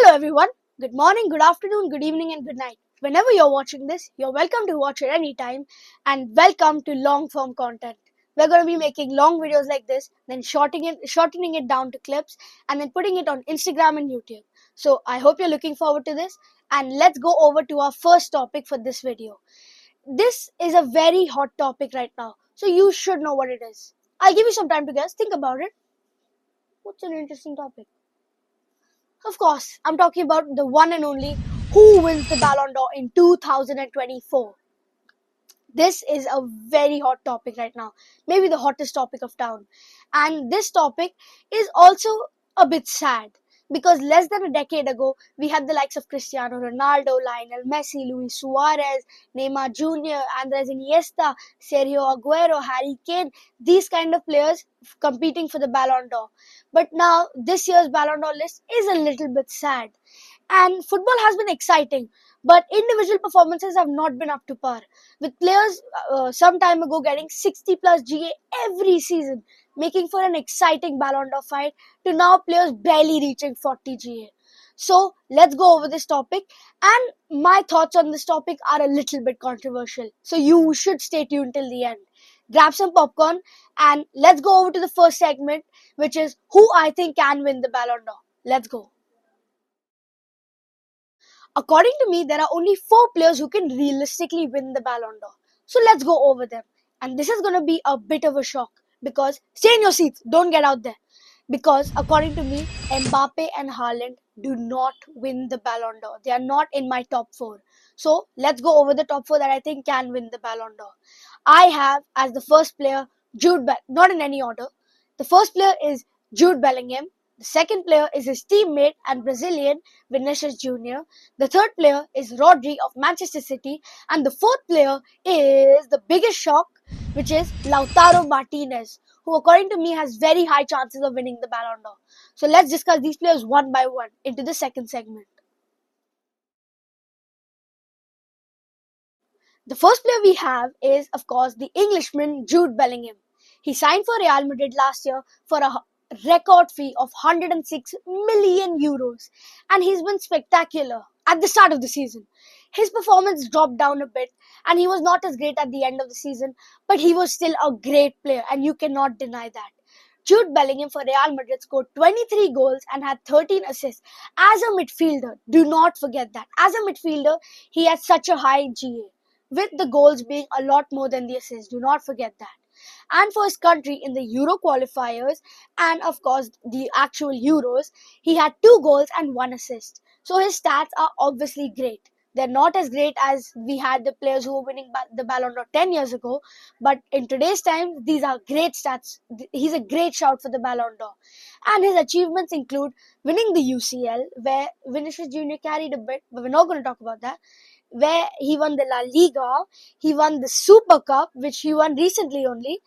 Hello everyone. Good morning, good afternoon, good evening and good night. Whenever you're watching this, you're welcome to watch it anytime and welcome to long form content. We're going to be making long videos like this, then shortening it down to clips and then putting it on Instagram and YouTube. So I hope you're looking forward to this, and let's go over to our first topic for this video. This is a very hot topic right now, so you should know what it is. I'll give you some time to guess. Think about it. What's an interesting topic? Of course, I'm talking about the one and only who wins the Ballon d'Or in 2024. This is a very hot topic right now, maybe the hottest topic of town. And this topic is also a bit sad because less than a decade ago, we had the likes of Cristiano Ronaldo, Lionel Messi, Luis Suarez, Neymar Jr., Andres Iniesta, Sergio Aguero, Harry Kane, these kind of players competing for the Ballon d'Or. But now, this year's Ballon d'Or list is a little bit sad. And football has been exciting, but individual performances have not been up to par. With players some time ago getting 60 plus GA every season, making for an exciting Ballon d'Or fight, to now players barely reaching 40 GA. So let's go over this topic, and my thoughts on this topic are a little bit controversial. So you should stay tuned till the end. Grab some popcorn and let's go over to the first segment, which is who I think can win the Ballon d'Or. Let's go. According to me, there are only 4 players who can realistically win the Ballon d'Or. So let's go over them. And this is going to be a bit of a shock because stay in your seats, don't get out there. Because according to me, Mbappe and Haaland do not win the Ballon d'Or. They are not in my top 4. So let's go over the top 4 that I think can win the Ballon d'Or. I have as the first player not in any order. The first player is Jude Bellingham. The second player is his teammate and Brazilian Vinicius Jr. The third player is Rodri of Manchester City. And the fourth player is the biggest shock, which is Lautaro Martinez, who according to me has very high chances of winning the Ballon d'Or. So let's discuss these players one by one into the second segment. The first player we have is, of course, the Englishman Jude Bellingham. He signed for Real Madrid last year for a record fee of 106 million euros, and he's been spectacular at the start of the season. His performance dropped down a bit and he was not as great at the end of the season, but he was still a great player and you cannot deny that. Jude Bellingham for Real Madrid scored 23 goals and had 13 assists. As a midfielder, do not forget that. As a midfielder, he had such a high GA, with the goals being a lot more than the assists. Do not forget that. And for his country in the Euro qualifiers and of course the actual Euros, he had 2 goals and 1 assist. So his stats are obviously great. They're not as great as we had the players who were winning the Ballon d'Or 10 years ago, but in today's time, these are great stats. He's a great shout for the Ballon d'Or. And his achievements include winning the UCL, where Vinicius Jr. carried a bit, but we're not going to talk about that, where he won the La Liga, he won the Super Cup, which he won recently only,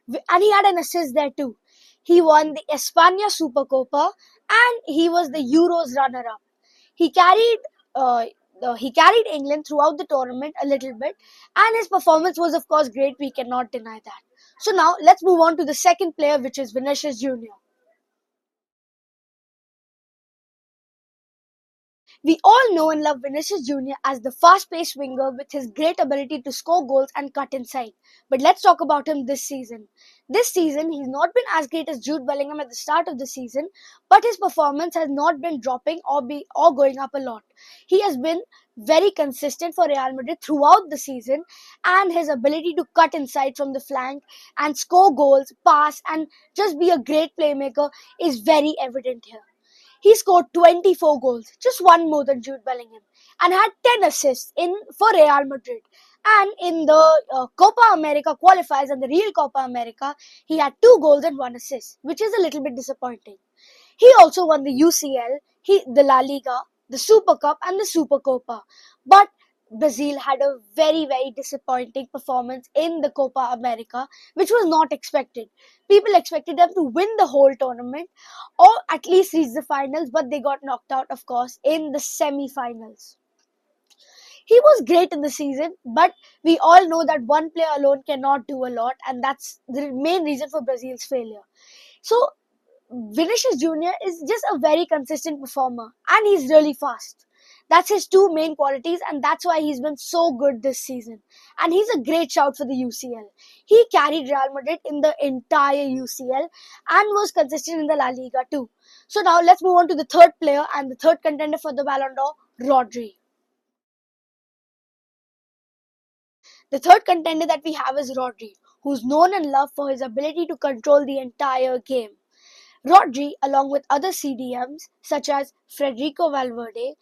and he had an assist there too. He won the España Supercopa, and he was the Euros runner-up. He carried England throughout the tournament a little bit, and his performance was of course great. We cannot deny that. So now let's move on to the second player, which is Vinicius Jr. We all know and love Vinicius Jr. as the fast-paced winger with his great ability to score goals and cut inside. But let's talk about him this season. This season, he's not been as great as Jude Bellingham at the start of the season, but his performance has not been dropping or going up a lot. He has been very consistent for Real Madrid throughout the season, and his ability to cut inside from the flank and score goals, pass, and just be a great playmaker is very evident here. He scored 24 goals, just one more than Jude Bellingham, and had 10 assists for Real Madrid. And in the Copa America qualifiers and the real Copa America, he had 2 goals and 1 assist, which is a little bit disappointing. He also won the UCL, the La Liga, the Super Cup and the Super Copa. But Brazil had a very, very disappointing performance in the Copa America, which was not expected. People expected them to win the whole tournament or at least reach the finals, but they got knocked out, of course, in the semi-finals. He was great in the season, but we all know that one player alone cannot do a lot, and that's the main reason for Brazil's failure. So Vinicius Jr. is just a very consistent performer and he's really fast. That's his two main qualities, and that's why he's been so good this season. And he's a great shout for the UCL. He carried Real Madrid in the entire UCL and was consistent in the La Liga too. So now let's move on to the third player and the third contender for the Ballon d'Or, Rodri. The third contender that we have is Rodri, who's known and loved for his ability to control the entire game. Rodri, along with other CDMs such as Federico Valverde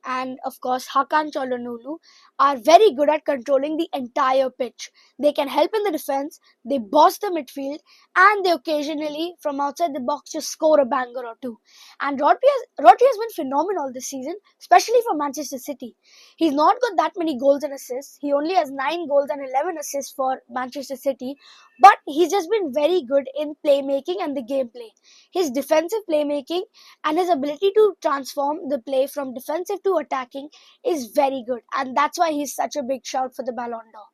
and of course Hakan Çalhanoğlu, are very good at controlling the entire pitch. They can help in the defense, they boss the midfield, and they occasionally from outside the box just score a banger or two. And Rodri has been phenomenal this season, especially for Manchester City. He's not got that many goals and assists. He only has 9 goals and 11 assists for Manchester City, but he's just been very good in playmaking and the gameplay. His defensive playmaking and his ability to transform the play from defensive to attacking is very good, and that's why he's such a big shout for the Ballon d'Or.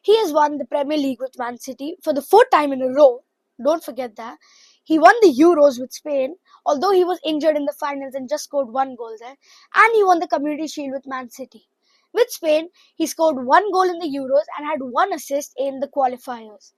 He has won the Premier League with Man City for the fourth time in a row. Don't forget that. He won the Euros with Spain, although he was injured in the finals and just scored one goal there. And he won the Community Shield with Man City. With Spain, he scored one goal in the Euros and had one assist in the qualifiers.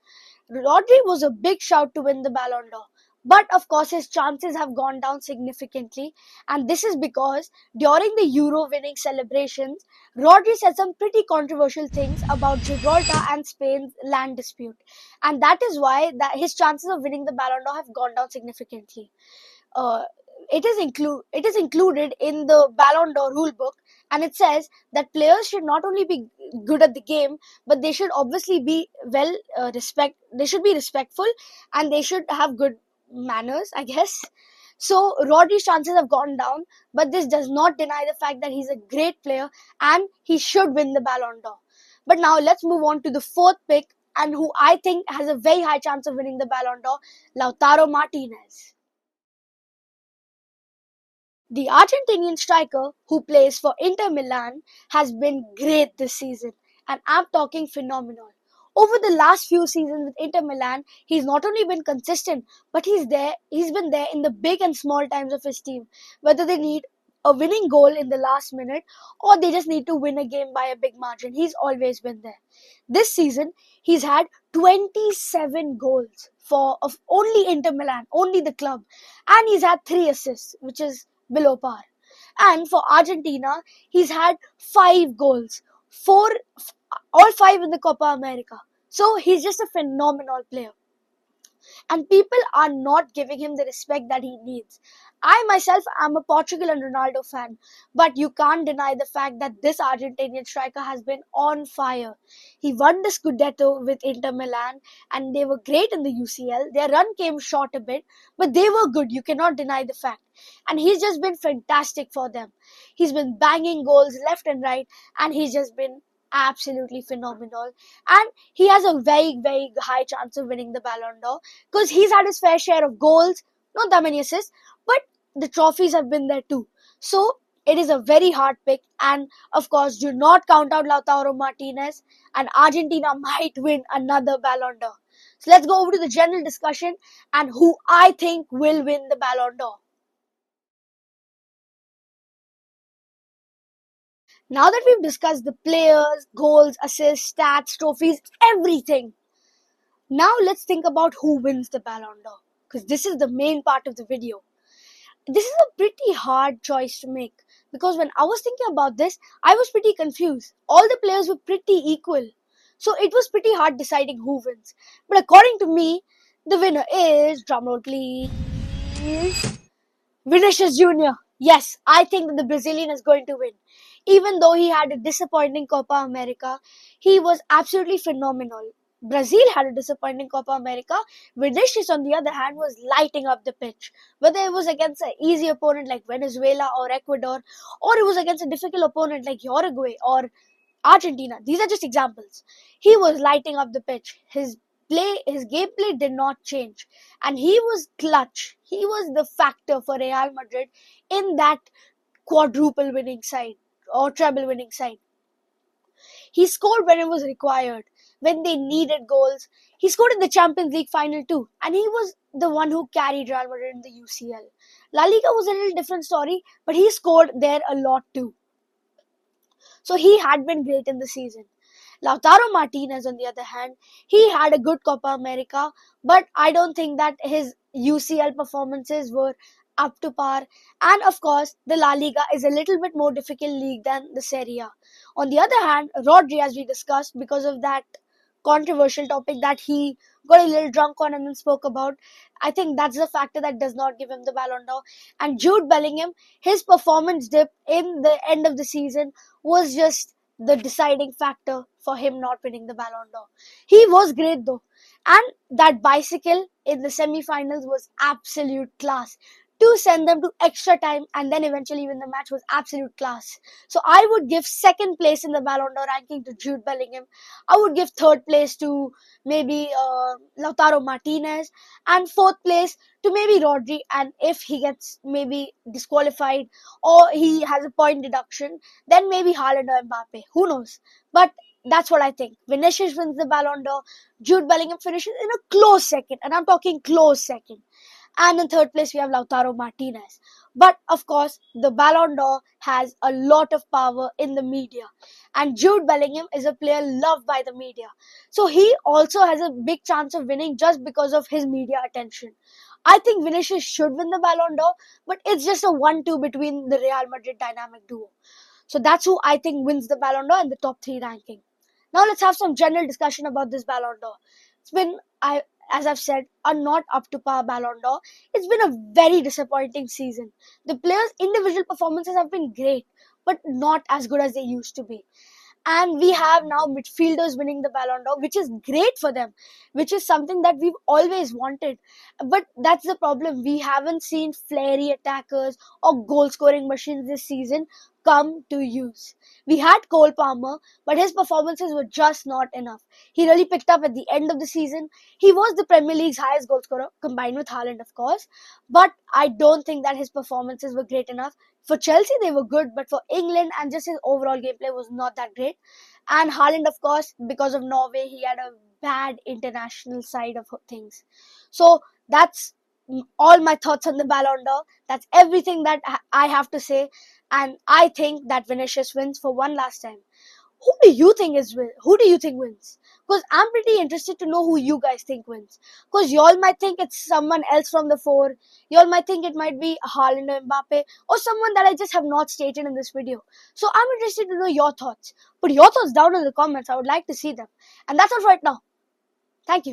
Rodri was a big shout to win the Ballon d'Or. But of course, his chances have gone down significantly, and this is because during the Euro winning celebrations, Rodri said some pretty controversial things about Gibraltar and Spain's land dispute, and that is why his chances of winning the Ballon d'Or have gone down significantly. Uh, it is included in the Ballon d'Or rulebook, and it says that players should not only be good at the game, but they should obviously be They should be respectful, and they should have good manners, I guess. So Rodri's chances have gone down, but this does not deny the fact that he's a great player and he should win the Ballon d'Or. But now let's move on to the fourth pick, and who I think has a very high chance of winning the Ballon d'Or, Lautaro Martinez. The Argentinian striker who plays for Inter Milan has been great this season, and I'm talking phenomenal. Over the last few seasons with Inter Milan, he's not only been consistent, but he's been there in the big and small times of his team, whether they need a winning goal in the last minute or they just need to win a game by a big margin. He's always been there. This season, he's had 27 goals for of only Inter Milan, only the club, and he's had 3 assists, which is below par. And for Argentina, he's had 5 goals, all 5 in the Copa America. So he's just a phenomenal player. And people are not giving him the respect that he needs. I myself am a Portugal and Ronaldo fan, but you can't deny the fact that this Argentinian striker has been on fire. He won the Scudetto with Inter Milan and they were great in the UCL. Their run came short a bit, but they were good. You cannot deny the fact. And he's just been fantastic for them. He's been banging goals left and right, and he's just been absolutely phenomenal. And he has a very, very high chance of winning the Ballon d'Or because he's had his fair share of goals, not that many assists, but the trophies have been there too. So it is a very hard pick, and of course, do not count out Lautaro Martinez, and Argentina might win another Ballon d'Or. So let's go over to the general discussion and who I think will win the Ballon d'Or. Now that we've discussed the players, goals, assists, stats, trophies, everything, now let's think about who wins the Ballon d'Or, because this is the main part of the video. This is a pretty hard choice to make, because when I was thinking about this, I was pretty confused. All the players were pretty equal, so it was pretty hard deciding who wins. But according to me, the winner is, drumroll please, Vinicius Jr. Yes, I think that the Brazilian is going to win. Even though he had a disappointing Copa America, he was absolutely phenomenal. Brazil had a disappointing Copa America. Vinicius, on the other hand, was lighting up the pitch. Whether it was against an easy opponent like Venezuela or Ecuador, or it was against a difficult opponent like Uruguay or Argentina. These are just examples. He was lighting up the pitch. His gameplay did not change, and he was clutch. He was the factor for Real Madrid in that quadruple winning side or treble winning side. He scored when it was required. when they needed goals. He scored in the Champions League final too, and he was the one who carried Real Madrid in the UCL. La Liga was a little different story, but he scored there a lot too. So he had been great in the season. Lautaro Martinez, on the other hand, he had a good Copa America, but I don't think that his UCL performances were up to par. And of course, the La Liga is a little bit more difficult league than the Serie A. On the other hand, Rodri, as we discussed, because of that controversial topic that he got a little drunk on and then spoke about, I think that's the factor that does not give him the Ballon d'Or. And Jude Bellingham, his performance dip in the end of the season was just the deciding factor for him not winning the Ballon d'Or. He was great though. And that bicycle in the semi-finals was absolute class. To send them to extra time and then eventually win the match was absolute class. So I would give second place in the Ballon d'Or ranking to Jude Bellingham. I would give third place to maybe Lautaro Martinez, and fourth place to maybe Rodri. And if he gets maybe disqualified or he has a point deduction, then maybe Haaland or Mbappe. Who knows? But that's what I think. Vinicius wins the Ballon d'Or. Jude Bellingham finishes in a close second, and I'm talking close second. And in third place, we have Lautaro Martinez. But of course, the Ballon d'Or has a lot of power in the media. And Jude Bellingham is a player loved by the media. So he also has a big chance of winning just because of his media attention. I think Vinicius should win the Ballon d'Or, but it's just a 1-2 between the Real Madrid dynamic duo. So that's who I think wins the Ballon d'Or in the top 3 ranking. Now let's have some general discussion about this Ballon d'Or. It's been, as I've said, a not up to par Ballon d'Or. It's been a very disappointing season. The players' individual performances have been great, but not as good as they used to be. And we have now midfielders winning the Ballon d'Or, which is great for them, which is something that we've always wanted. But that's the problem. We haven't seen flary attackers or goal-scoring machines this season come to use. We had Cole Palmer, but his performances were just not enough. He really picked up at the end of the season. He was the Premier League's highest goal scorer, combined with Haaland, of course. But I don't think that his performances were great enough. For Chelsea, they were good, but for England and just his overall gameplay was not that great. And Haaland, of course, because of Norway, he had a bad international side of things. So that's all my thoughts on the Ballon d'Or. That's everything that I have to say. And I think that Vinicius wins for one last time. Who do you think wins? Because I'm pretty interested to know who you guys think wins. Because y'all might think it's someone else from the four. Y'all might think it might be Haaland or Mbappe or someone that I just have not stated in this video. So I'm interested to know your thoughts. Put your thoughts down in the comments. I would like to see them. And that's all for right now. Thank you.